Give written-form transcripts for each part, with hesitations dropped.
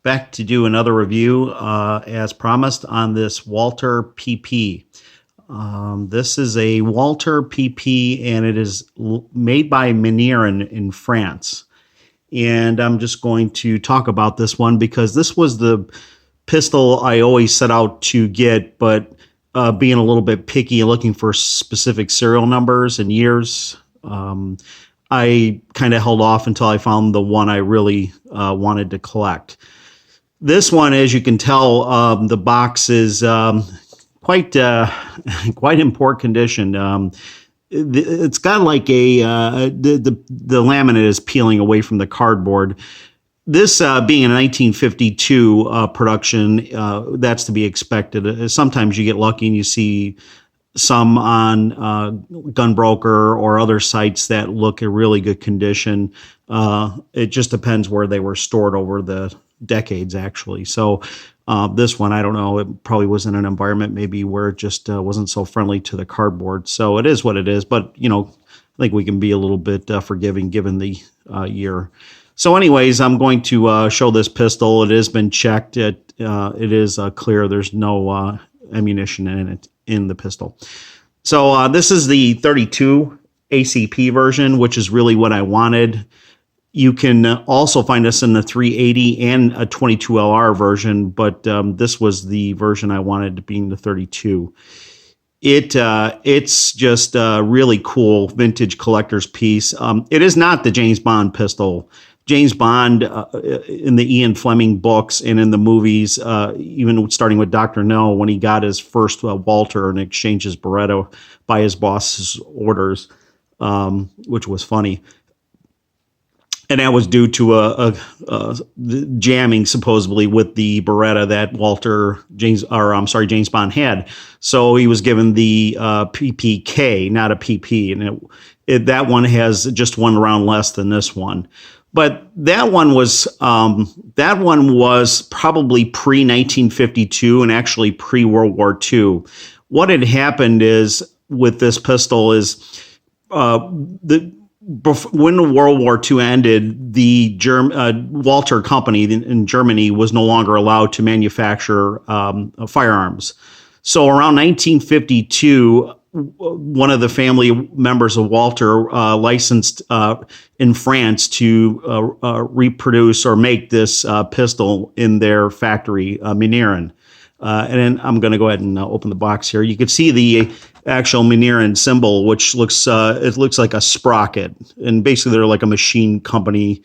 back to do another review, as promised, on this Walther PP. This is a Walther PP, and it is made by Manurhin in France. And I'm just going to talk about this one because this was the pistol I always set out to get, but being a little bit picky and looking for specific serial numbers and years, I kind of held off until I found the one I really wanted to collect. This one, as you can tell, the box is quite in poor condition. It's got like the laminate is peeling away from the cardboard. This being a 1952 production, that's to be expected. Sometimes you get lucky and you see some on Gunbroker or other sites that look in really good condition. It just depends where they were stored over the decades, actually. So this one, I don't know, it probably was in an environment maybe where it just wasn't so friendly to the cardboard. So it is what it is. But, I think we can be a little bit forgiving given the year. So anyways, I'm going to show this pistol. It has been checked. It is clear. There's no ammunition in the pistol. So this is the 32 ACP version, which is really what I wanted. You can also find us in the 380 and a 22 LR version, but this was the version I wanted, being the 32. It's just a really cool vintage collector's piece. It is not the James Bond pistol. James Bond in the Ian Fleming books and in the movies, even starting with Dr. No, when he got his first Walther and exchanged his Beretta by his boss's orders, which was funny. And that was due to the jamming supposedly with the Beretta that James Bond had. So he was given the PPK, not a PP, and that one has just one round less than this one. But that one was probably pre-1952 and actually pre-World War II. What had happened is with this pistol is when World War II ended, the Walther company in Germany was no longer allowed to manufacture firearms. So around 1952, one of the family members of Walther licensed in France to reproduce or make this pistol in their factory, Manurhin. And then I'm going to go ahead and open the box here. You can see the actual Manurhin symbol, which looks like a sprocket, and basically they're like a machine company.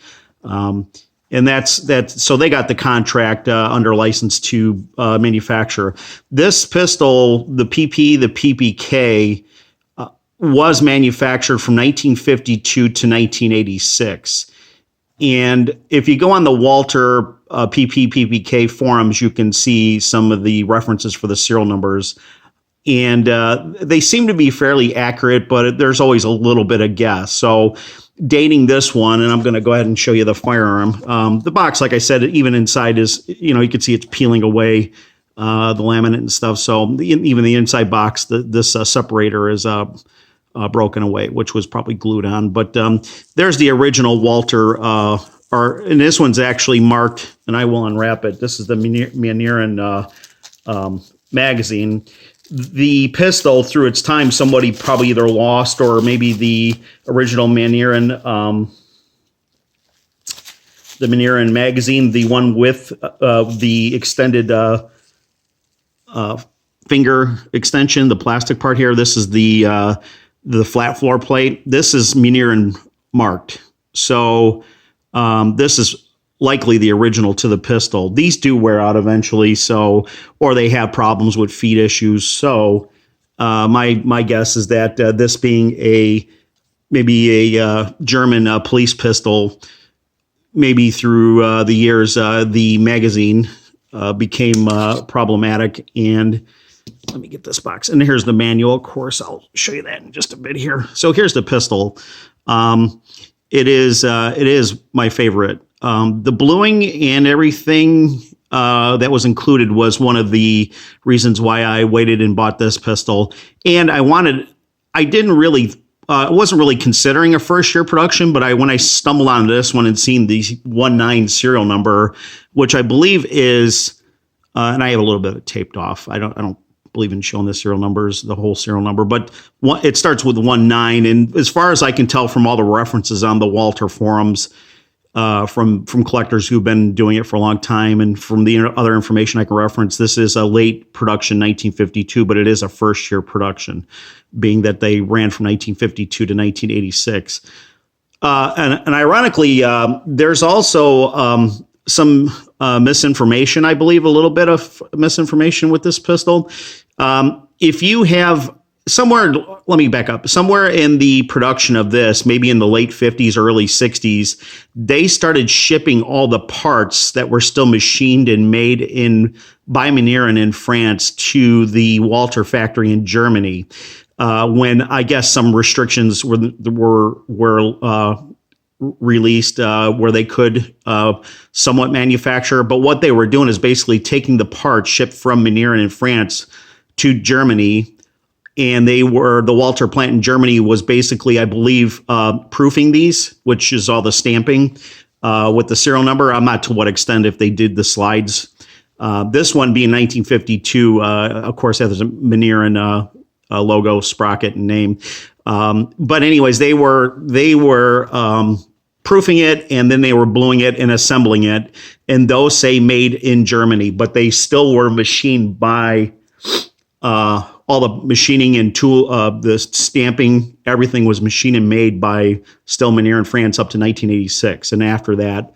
And that's so they got the contract under license to manufacture this pistol. The PP, the PPK, was manufactured from 1952 to 1986. And if you go on the Walther PP, PPK forums, you can see some of the references for the serial numbers. And they seem to be fairly accurate, but there's always a little bit of guess. So dating this one, and I'm going to go ahead and show you the firearm. The box, like I said, even inside is, you can see it's peeling away the laminate and stuff. So even the inside box, this separator is broken away, which was probably glued on. But there's the original Walther, and this one's actually marked, and I will unwrap it. This is the Manurhin magazine. The pistol, through its time, somebody probably either lost or maybe the original Manurhin, the Manurhin magazine, the one with the extended finger extension, the plastic part here. This is the flat floor plate. This is Manurhin marked. So this is likely the original to the pistol. These do wear out eventually, or they have problems with feed issues. So my guess is that this being maybe a German police pistol, maybe through the years, the magazine became problematic. And let me get this box. And here's the manual, of course. I'll show you that in just a bit here. So here's the pistol. It is my favorite. The bluing and everything that was included was one of the reasons why I waited and bought this pistol. And I didn't really I wasn't really considering a first year production, but when I stumbled on this one and seen the 19 serial number, which I believe is, and I have a little bit of it taped off. I don't believe in showing the serial numbers, the whole serial number, but it starts with 19. And as far as I can tell from all the references on the Walther forums, from collectors who've been doing it for a long time, and from the other information I can reference, this is a late production 1952, but it is a first year production, being that they ran from 1952 to 1986. And ironically, there's also some misinformation, I believe, a little bit of misinformation with this pistol. If you have somewhere, let me back up, somewhere in the production of this, maybe in the late 50s, early 60s, they started shipping all the parts that were still machined and made by Manurhin in France to the Walther factory in Germany. When I guess some restrictions were released where they could somewhat manufacture. But what they were doing is basically taking the parts shipped from Manurhin in France to Germany. And the Walther plant in Germany was basically, I believe, proofing these, which is all the stamping with the serial number. I'm not to what extent if they did the slides. This one being 1952, of course, has a Manurhin logo, sprocket, and name. But anyways, they were proofing it, and then they were bluing it and assembling it. And those say made in Germany, but they still were machined by all the machining and tool, the stamping, everything was machined and made by still Manurhin France up to 1986. And after that,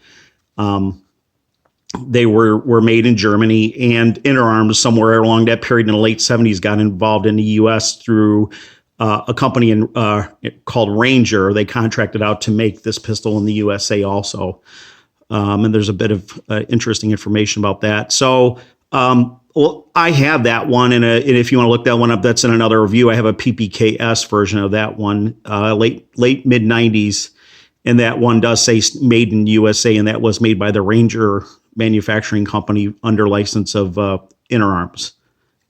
they were made in Germany, and Interarms somewhere along that period in the late 70s got involved in the U.S. through a company called Ranger. They contracted out to make this pistol in the USA also. And there's a bit of interesting information about that. So, well, I have that one, and if you want to look that one up, that's in another review. I have a PPKS version of that one, late mid 90s, and that one does say made in USA, and that was made by the Ranger manufacturing company under license of Interarms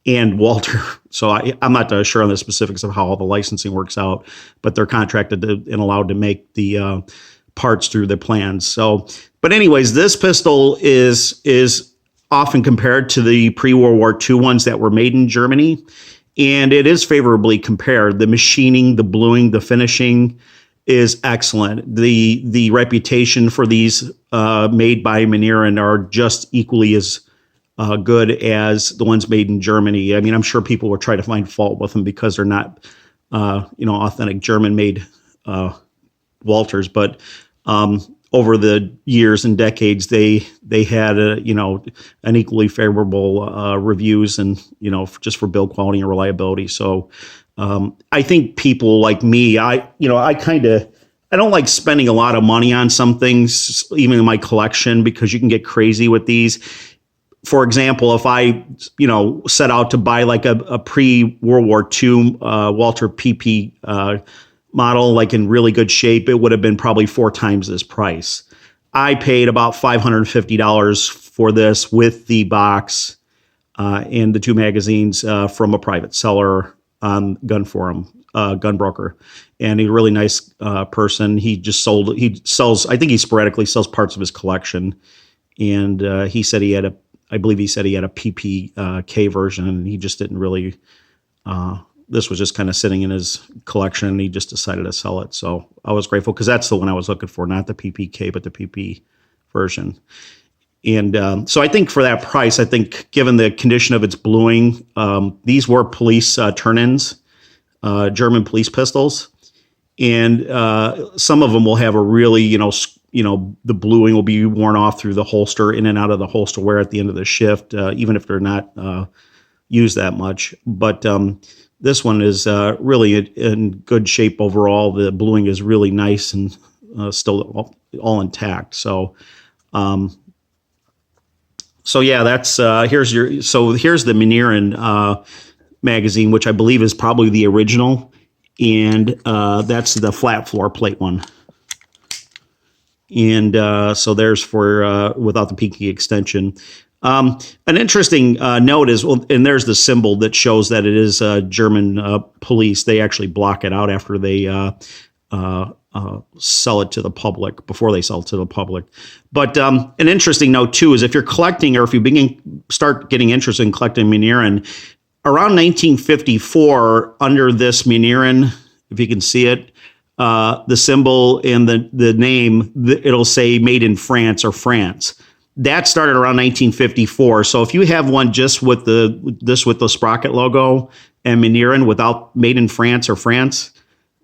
and Walther. So I'm not sure on the specifics of how all the licensing works out, but they're contracted and allowed to make the parts through the plans. So, but anyways, this pistol is often compared to the pre-World War II ones that were made in Germany, and it is favorably compared. The machining, the bluing, the finishing is excellent. The reputation for these made by Manurhin are just equally as good as the ones made in Germany. I mean, I'm sure people will try to find fault with them because they're not, authentic German-made Walthers, but over the years and decades, they had an equally favorable reviews and just for build quality and reliability. So I think people like me, I don't like spending a lot of money on some things, even in my collection, because you can get crazy with these. For example, if I set out to buy like a pre-World War II Walther PP model, like in really good shape, it would have been probably 4 times this price. I paid about $550 for this with the box and the 2 magazines from a private seller on Gun Forum, Gun Broker. And he's a really nice person. He sells, I think he sporadically sells parts of his collection. And he said I believe he said he had a PPK version, and he just didn't really, this was just kind of sitting in his collection, and he just decided to sell it. So I was grateful because that's the one I was looking for, not the PPK, but the PP version. And so I think for that price, I think given the condition of its bluing, these were police turn-ins, German police pistols. And some of them will have a really, the bluing will be worn off through the holster, in and out of the holster wear at the end of the shift, even if they're not used that much. But this one is really in good shape overall. The bluing is really nice and still all intact. So, yeah, that's here's the Manurhin magazine, which I believe is probably the original, and that's the flat floor plate one. And so there's for without the peaking extension. An interesting note is, well, and there's the symbol that shows that it is German police. They actually block it out after they sell it to the public, before they sell it to the public. But an interesting note too is, if you're collecting, or if you start getting interested in collecting Manurhin, around 1954, under this Manurhin, if you can see it, the symbol and the name, it'll say made in France or France. That started around 1954. So if you have one just with the sprocket logo and Manurhin without made in France or France,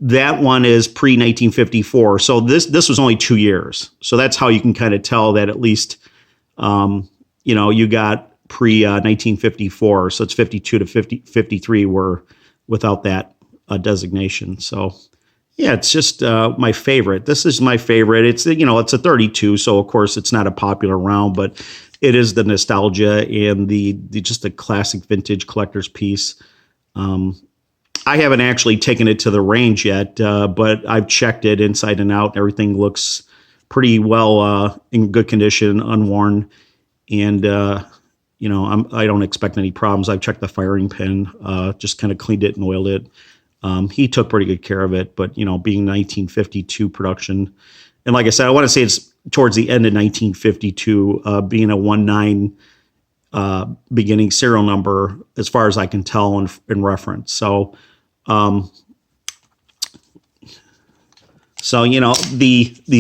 that one is pre-1954. So this was only 2 years. So that's how you can kind of tell that at least, you got pre-1954. So it's 52 to 53 were without that designation. So yeah, it's just my favorite. This is my favorite. It's it's a 32, so of course it's not a popular round, but it is the nostalgia and the just a classic vintage collector's piece. I haven't actually taken it to the range yet, but I've checked it inside and out. Everything looks pretty well in good condition, unworn, and I don't expect any problems. I've checked the firing pin, just kind of cleaned it and oiled it. He took pretty good care of it, but being 1952 production, and like I said, I want to say it's towards the end of 1952, being a 19 beginning serial number, as far as I can tell in reference. So, the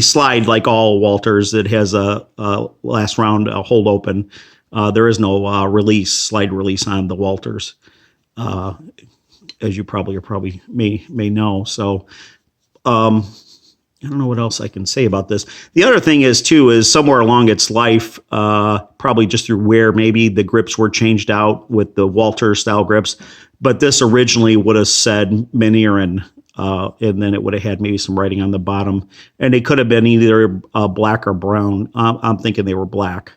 slide, like all Walthers, it has a last round hold open. There is no slide release on the Walthers. As you probably may know. So I don't know what else I can say about this. The other thing is somewhere along its life, probably just through wear, maybe the grips were changed out with the Walther style grips, but this originally would have said Manurhin, and then it would have had maybe some writing on the bottom, and they could have been either black or brown. I'm thinking they were black,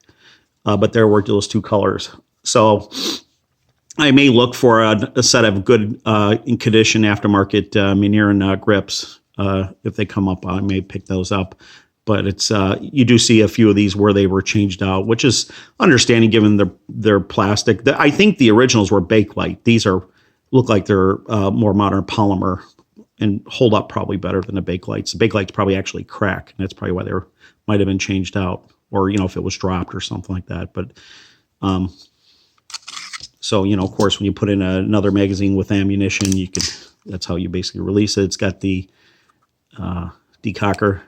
but there were those two colors. So I may look for a set of good, in condition, aftermarket Manurhin grips. If they come up, I may pick those up. But it's you do see a few of these where they were changed out, which is understanding given their plastic. I think the originals were Bakelite. These look like they're more modern polymer and hold up probably better than the Bakelites. The Bakelites probably actually crack, and that's probably why they might have been changed out, or if it was dropped or something like that. But so, of course, when you put in another magazine with ammunition, that's how you basically release it. It's got the decocker.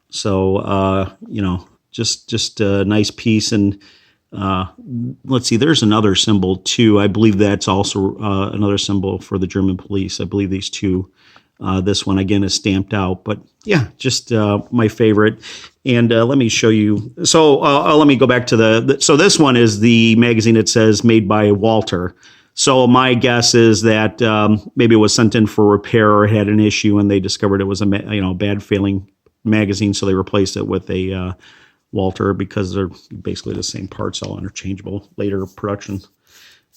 So, just a nice piece. And let's see, there's another symbol too. I believe that's also another symbol for the German police. I believe these two. This one, again, is stamped out. But yeah, just my favorite. And let me show you. So let me go back to so this one is the magazine. It says made by Walther. So my guess is that maybe it was sent in for repair or had an issue, and they discovered it was a bad failing magazine, so they replaced it with a Walther, because they're basically the same parts, all interchangeable later production.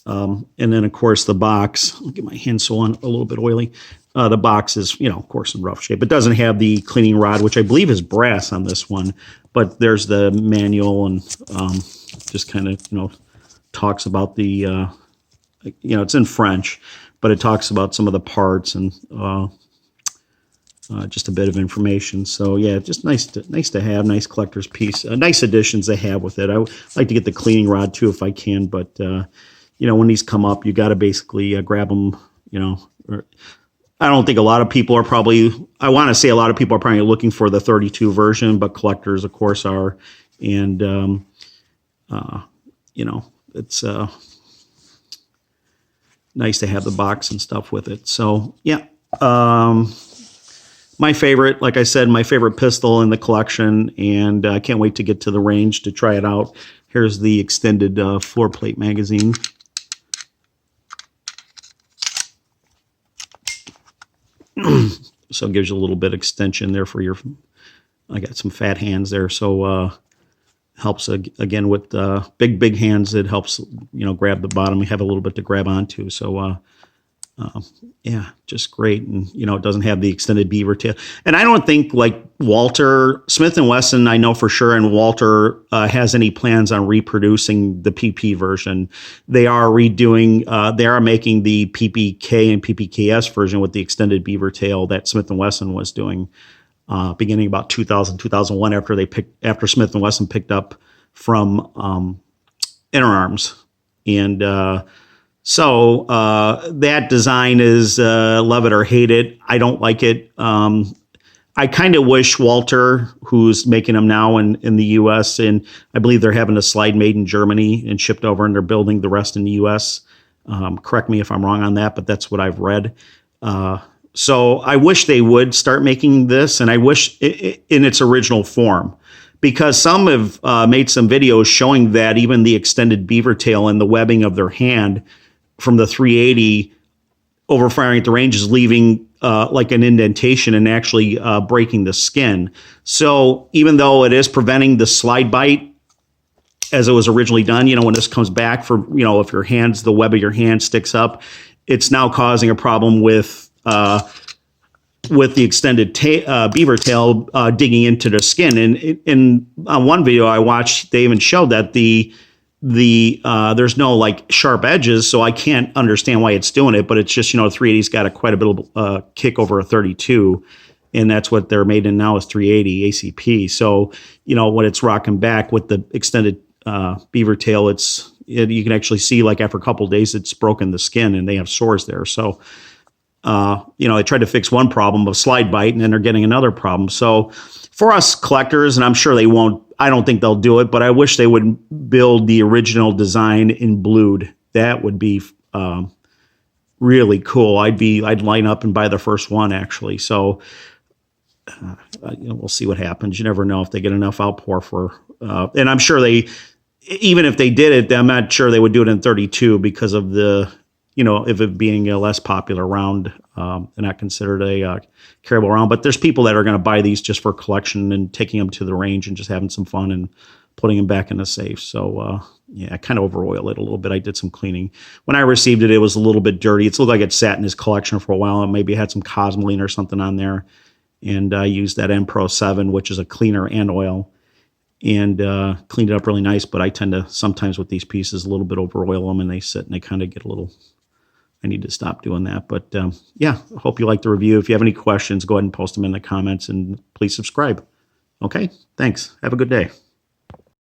And then, of course, the box. I'll get my hand so on a little bit oily. The box is, of course, in rough shape. It doesn't have the cleaning rod, which I believe is brass on this one. But there's the manual, and just kind of, talks about the, it's in French, but it talks about some of the parts and just a bit of information. So yeah, just nice to have, nice collector's piece. Nice additions they have with it. I would like to get the cleaning rod too if I can, but when these come up, you got to basically grab them. I don't think a lot of people are probably. I want to say a lot of people are probably looking for the 32 version, but collectors, of course, are, and it's nice to have the box and stuff with it. So yeah. My favorite, like I said, my favorite pistol in the collection, and I can't wait to get to the range to try it out. Here's the extended floor plate magazine. So it gives you a little bit of extension there for I got some fat hands there, so helps again with big hands. It helps, grab the bottom. You have a little bit to grab onto. So Yeah, just great. And, it doesn't have the extended beaver tail. And I don't think like Walther, Smith and Wesson, I know for sure, and Walther has any plans on reproducing the PP version. They are they are making the PPK and PPKS version with the extended beaver tail that Smith and Wesson was doing beginning about 2000, 2001 after Smith and Wesson picked up from Interarms. And, So that design is love it or hate it. I don't like it. I kind of wish Walther, who's making them now in the U.S., and I believe they're having a slide made in Germany and shipped over, and they're building the rest in the U.S. Correct me if I'm wrong on that, but that's what I've read. So I wish they would start making this, and I wish in its original form. Because some have made some videos showing that even the extended beaver tail and the webbing of their hand from the 380 over firing at the range is leaving like an indentation and actually breaking the skin. So even though it is preventing the slide bite as it was originally done, when this comes back for, if the web of your hand sticks up, it's now causing a problem with the extended beaver tail digging into the skin. And in on one video I watched, they even showed that there's no like sharp edges, so I can't understand why it's doing it. But it's just, the 380's got quite a bit of kick over a 32, and that's what they're made in now is 380 ACP. So when it's rocking back with the extended beaver tail, you can actually see like after a couple of days it's broken the skin and they have sores there. So they tried to fix one problem of slide bite, and then they're getting another problem. So for us collectors, and I'm sure they won't, I don't think they'll do it, but I wish they would build the original design in blued. That would be really cool. I'd line up and buy the first one actually. So we'll see what happens. You never know if they get enough outpour for, and I'm sure even if they did it, I'm not sure they would do it in 32 because of the, if it being a less popular round and not considered a carryable round. But there's people that are going to buy these just for collection and taking them to the range and just having some fun and putting them back in the safe. So, I kind of over-oil it a little bit. I did some cleaning. When I received it, it was a little bit dirty. It looked like it sat in his collection for a while and maybe had some Cosmoline or something on there. And I used that M Pro 7, which is a cleaner and oil, and cleaned it up really nice. But I tend to sometimes with these pieces a little bit over-oil them, and they sit and they kind of get a little... I need to stop doing that. But I hope you like the review. If you have any questions, go ahead and post them in the comments, and please subscribe. Okay, thanks. Have a good day.